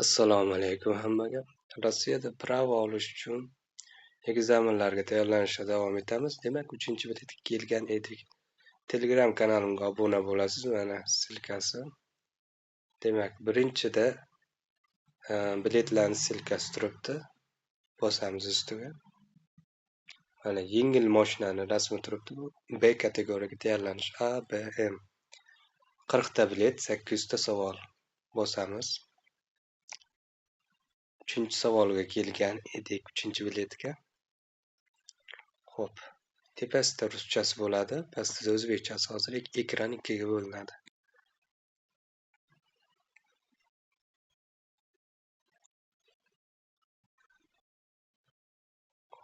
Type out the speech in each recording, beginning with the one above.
Assalomu alaykum hammaga. Rossiyada prava olish uchun ekzamenlarga tayyorlanishda davom etamiz. Demak, 3-biletga kelgan edik. Telegram kanalimga obuna bo'lasiz, mana silkasi. Demak, birinchida biletlarning silkasi turibdi. Bosamiz ustiga. Mana yengil mashinaning rasmi turibdi. Bu B kategoriyaga tayyorlanish A, B, M. 40 ta bilet, 800 ta savol. Bosamiz. 3-savolga kelgan edik, 3-biletga. Xo'p. Tepasida ruschasi bo'ladi, pastida o'zbekchasi. Hozir ekran ikkiga bo'linadi.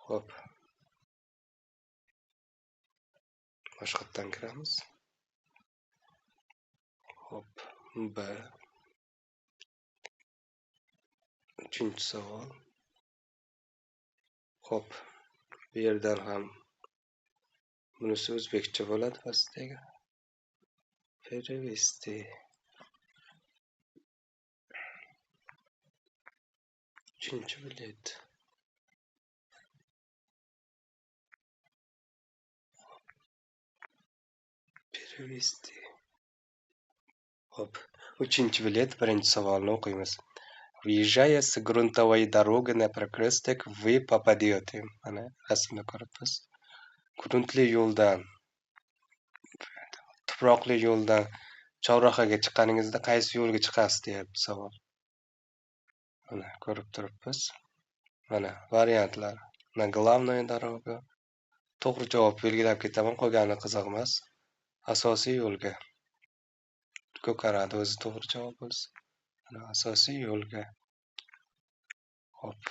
Xo'p. Boshqatdan kiramiz. Xo'p. B. 3-savol. Xo'p. Bu yerdan ham bunisi o'zbekcha bo'ladi pastdagi. Перевести. 3-bilet. Перевести. Xo'p. 3-bilet, birinchi savolni o'qiymiz. Въезжая с грунтовой дороги на перекресток, вы попадете. Mana rasmni ko'ribmiz. Gruntli yo'ldan, tuproqli yo'ldan chorrahaga chiqqaningizda qaysi yo'lga chiqasiz deyapti savol. Mana ko'rib turibmiz. Mana variantlar. Na главная doroga. To'g'ri javob belgilab ketaman, qolgani qiziq emas. Asosiy yo'lga. Ko'karadi o'zi to'g'ri javob bo'lsa. Mana asosiy yo'lga. Hop.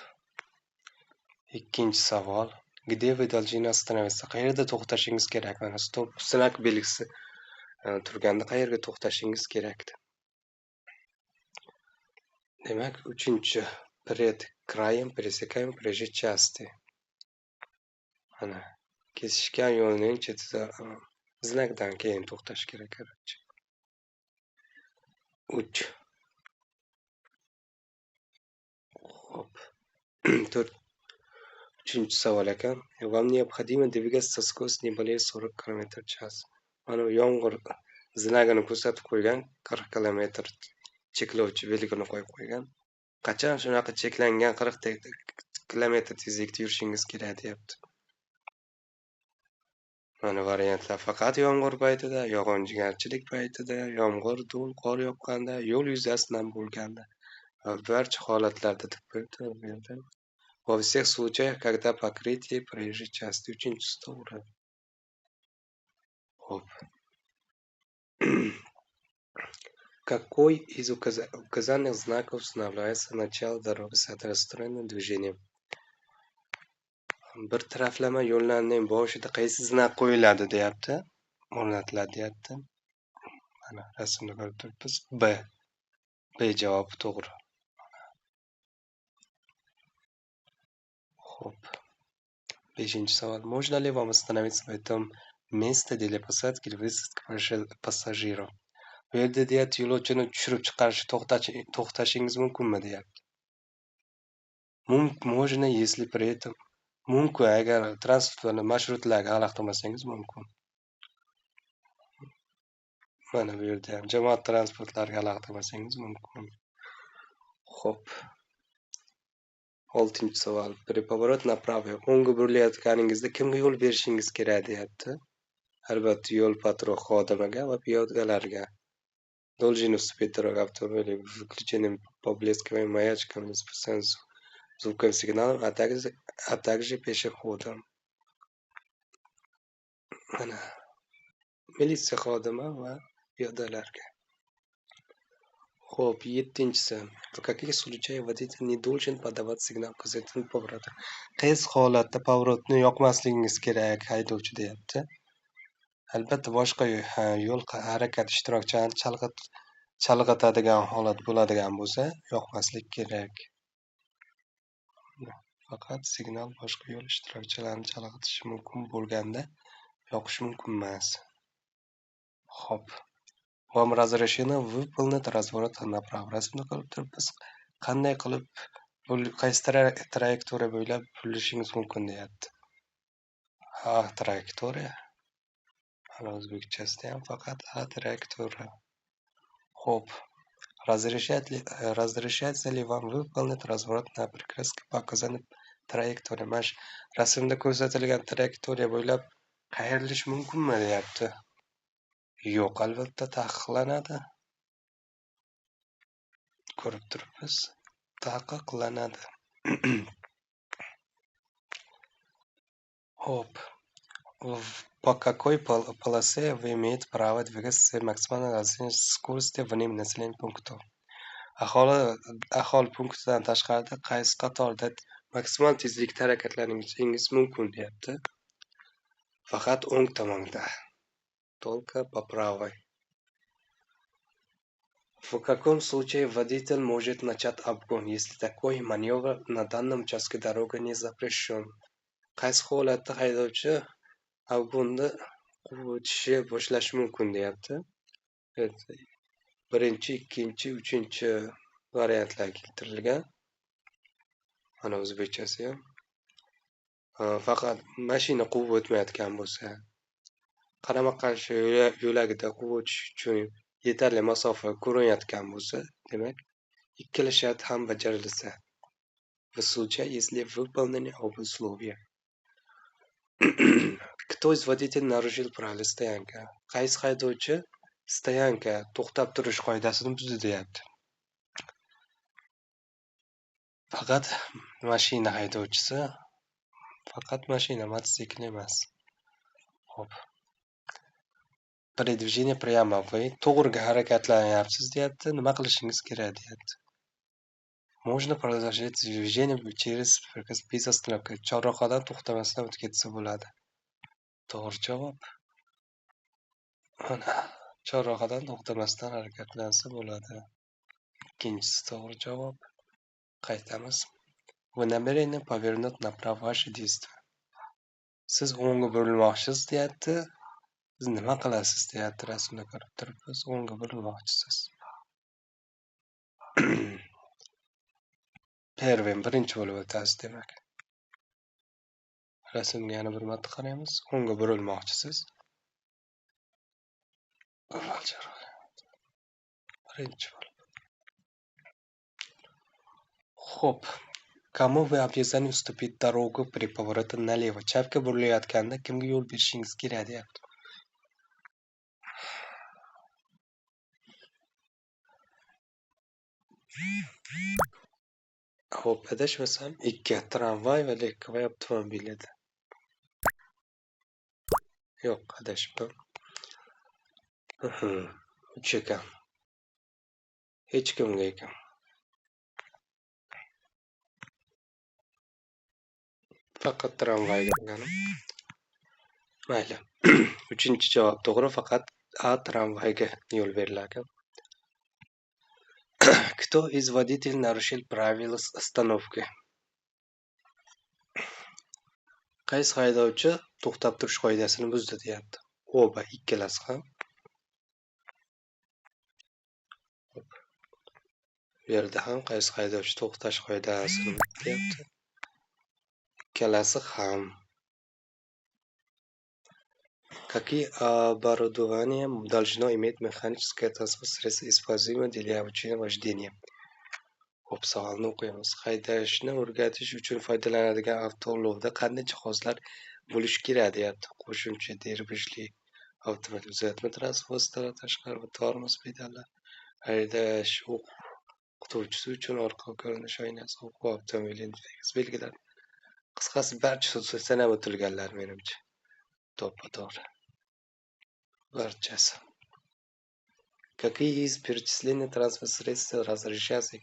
Ikkinchi savol. Где вы должны остановиться? Qayerda to'xtashingiz kerak? Mana stop znak belgisi turganda qayerga to'xtashingiz kerak? Demak, 3-chi перед краем пересекаем проезжей части. Mana kesishgan yo'lning chetida znakdan keyin to'xtash kerak. 3. Hop. 4. 3-chi savol ekan. Вам необходимо двигаться со скоростью не более 40 km/h. Mana yomg'ir znagini ko'rsatib qo'ygan, 40 km cheklovchi belgini qo'yib qo'ygan. Qachon shunaqa cheklangan 40 km tezlikda yurishingiz kerak deyapti. Mana variantlar: faqat yomg'ir paytida, yog'ingarchilik paytida, yomg'ir, do'l, qor yoqqanda, yo'l yuzasidan bo'lganda va barcha holatlarda deb qo'yibdi. Во всех случаях, когда покрытие проезжей части. 3-si to'g'ri. Xo'p. Какой из указанных знаков устанавливается начало дороги с односторонним движением? Bir taraflama yo'llarning boshida qaysi znak qo'yiladi deyapti? O'rnatiladi deyapti. Mana rasmni ko'rib turibmiz. B. B javobi to'g'ri. Xo'p. 5-chi savol. Можно ли вам остановиться в этом месте для посадки или высадки пассажиров? Bu yerda deyapti, yo'lovchini tushirib chiqarish, to'xtashingiz mumkinmi deyapti. Можно, если при этом mumkin, agar transportni marshrutlarga xalaqtirmasangiz mumkin. Mana bu yerda ham jamoat transportlariga xalaqtirmasangiz mumkin. Xo'p. 6-chi savol. При поворот направо. O'ngga burilayotganingizda kimga yo'l berishingiz kerak deyapti? Albatta, yo'l patrul xodimiga va piyodalarga. Должен успеть дорога автомобиля выключенным проблесками маячками с звуковым сигналом, а также пешеходам. Mana militsiya xodimi va piyodalarga. Xo'p, 7-si. В каких случаях водитель не должен подавать сигнал uказательный поворот? Qaysi holatda поворотni yoqmasligingiz kerak haydovchi deyapti. Albatta, boshqa yo'l harakat ishtirokchilarini chalg'itadigan holat bo'ladigan bo'lsa, yoqmaslik kerak. Faqat signal boshqa yo'l ishtirokchilarini chalg'itishi mumkin bo'lganda yoqish mumkin emas. Xo'p. Вам разрешено выполнить разворот направо. Rasmni ko'rib turibmiz. qanday qilib qaysi trayektoriya bo'ylab burishingiz mumkin deyapti. Trayektoriya. Mana o'zbekchasida ham faqat trayektoriya. Xo'p. Разрешается ли вам выполнить разворот на перекрестке показанной trayektoriya? Mana shu rasmda ko'rsatilgan trayektoriya bo'ylab qayrilish mumkinmi deyapti. Yo'q, albatta taqiqlanadi. Ko'rib turibmiz. Taqiqlanadi. Xo'p. По какой полосе вы имеете право двигаться с максимальной разрешенной скоростью вне населенных пунктов? Aholi punktidan tashqarida qaysi qatorda maksimal tezlikda harakatlanishingiz mumkin deyapti. Faqat o'ng tomonda. Только по правой. В каком случае водитель может начать обгон, если такой маневр на данном участке дороги не запрещен? Qaysi holatda haydovchi obgonni quvvatishga boshlashi mumkin deyapti. Birinchi, ikkinchi, uchinchi variantlar keltirilgan. Mana o'zbekchasi ham. Faqat mashina quvib o'tmayotgan bo'lsa, qarama-qarshi yo'lagida quvib o'tish uchun yetarli masofa ko'rinayotgan bo'lsa, demak, ikkala shart ham bajarilsa. В случае, если выполнены оба условия. Кто из водителей narушил правила стоянка? Qaysi haydovchi stoyanka to'xtab turish qoidasini buzdi deyapti. Faqat mashina haydovchisi, faqat mashina, mototsikl emas. Xo'p. Передвижение прямо. Вы to'g'riga harakatlanyapsiz deyapti. Nima qilishingiz kerak deyapti. Можно продолжать движение через без остановки. Chorrahadan to'xtamasdan o'tib ketsa bo'ladi. To'g'ri javob. Mana chorrahadan to'xtamasdan harakatlansa bo'ladi. Ikkinchisi to'g'ri javob. Qaytamiz. Вы намерены повернуть направо ваши действия. Siz o'ngga burilmoqchisiz deyapti. Siz nima qilasiz deyapti. Rasmda ko'rib turibmiz. O'ngga burilmoqchisiz. Первый, birinchi bo'lib o'tasiz demak. Rasmga yana bir marta qaraymiz. O'ngga burilmoqchisiz. Birinchi bo'lib. Xo'p. Кому вы обязаны уступить дорогу при повороте налево? Chapga burilayotganda kimga yo'l berishingiz kerak deyapti. Xo'p, adashmasam, 2 tramvay va lегковой avtomobil edi. Yo'q, adashmam. 3 ekan. Hech kimga ekan. Faqat tramvay deganim. Mayli. 3-chi javob to'g'ri, faqat tramvayga yo'l beriladi. Кто из водителей нарушил правила остановки? Qaysi haydovchi to'xtab turish qoidasini buzdi deyapti. Oba, ikkalasi ham. Bu yerda ham qaysi haydovchi to'xtash qoidasini buzdi deyapti. Ikkalasi ham. Какие оборудования должно иметь механическое транспортное средство, используемое для обучения вождения? Xo'p, savolni o'qiymiz. Haydashni o'rgatish uchun foydalanadigan avtoulovda qanday jihozlar bo'lishi kerak deyapti. Qo'shimcha derbichli avtomobil uzatma transport vositalari tashqari va tormoz pedallar. Haydash o'qituvchisi uchun orqa ko'rinish oynasi, o'quv avtomobili belgilari. Qisqasi barchasi sanab o'tilganlar menimcha. To'g'ri. Barchasi. Какие из перечисленных транспортных средств разрешается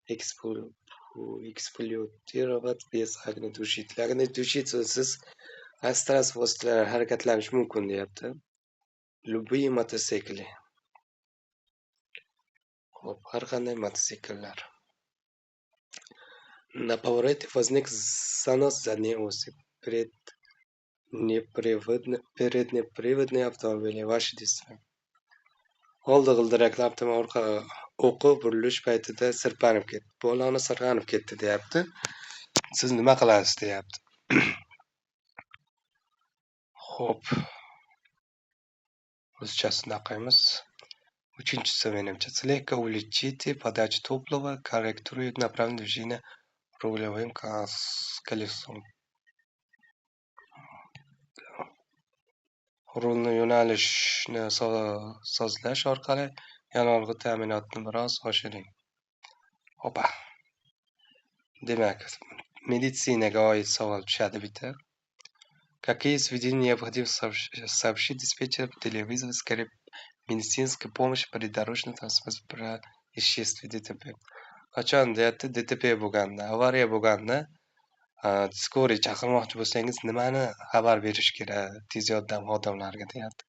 эксплуатировать без огнетушителя? Огнетушителsiz qaysi transport vositalari harakatlanishi mumkin deyapti. Любые мотоциклы. Xo'p, har qanday mototsikllar. На повороте возник занос задней оси. Переднеприводный автомобиль. Ваши действия. Oldi g'ildiraklar orqa o'qi burilish paytida sirpanib ketdi. Bolani sirg'anib ketdi deyapti. Siz nima qilasiz deyapti. Xo'p, ruschasini o'qiymiz. Uchinchisi menimcha. Слегка увеличите подачу топлива, корректирует направление движения рулевым колесом. Rulni yo'nalishni sozlash orqali yonilg'i ta'minotini biroz oshiring. Opa. Demak, meditsinaga oid savol tushadi bitta. Какие сведения необходимо сообщить диспетчеру по телевизору скорее медицинской помощи при дорожно-транспортном происшествии DTP. Qachon deyapti DTP bo'lganda, avariya bo'lganda, Discovery chaqirmoqchi bo'lsangiz nimani xabar berish kerak tez yordam xodimlariga deyapti.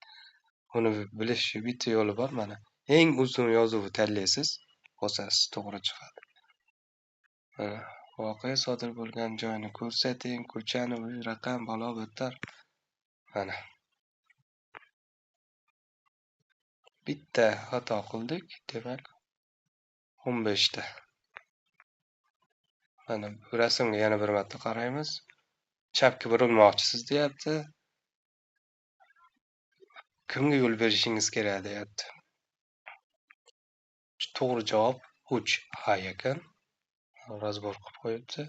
Uni bilish bitta yo'li bor mana. Eng uzun yozuvni tanlaysiz, bosasiz, to'g'ri chiqadi. Voqea sodir bo'lgan joyni ko'rsating, ko'chani, uy, raqam, balo, battar. Mana. Bitta xato qildik, demak 15 ta. Mana bu rasmga yana bir marta qaraymiz. Chapga burilmoqchisiz deyapti. Kimga yo'l berishingiz kerak deyapti. To'g'ri javob 3A ekan. Razbor qilib qo'yibdi.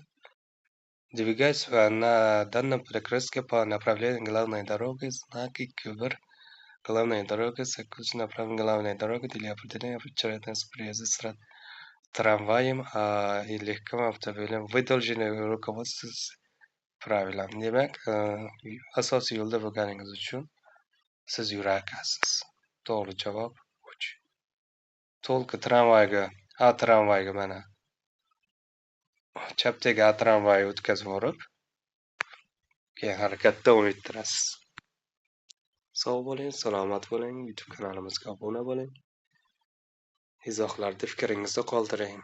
Двигайся на данном перекрестке по направлению главной дороги, знаки Q1. Главная дорога, соответственно, направление главной дороги для определения очередности проезда с трамваем и легким автомобилем. Вы должны руководствоваться правилам. Demak, asosiy yo'lda bo'lganingiz uchun siz yurakasiz. To'g'ri javob 3. To'lqi tramvayga, tramvayga mana chapdagi tramvay o'tkazib yuborib, keyin harakatda davom ettirasiz. Sog' bo'ling, salomat bo'ling, YouTube kanalimizga obuna bo'ling. Izohlarda fikringizni qoldiring.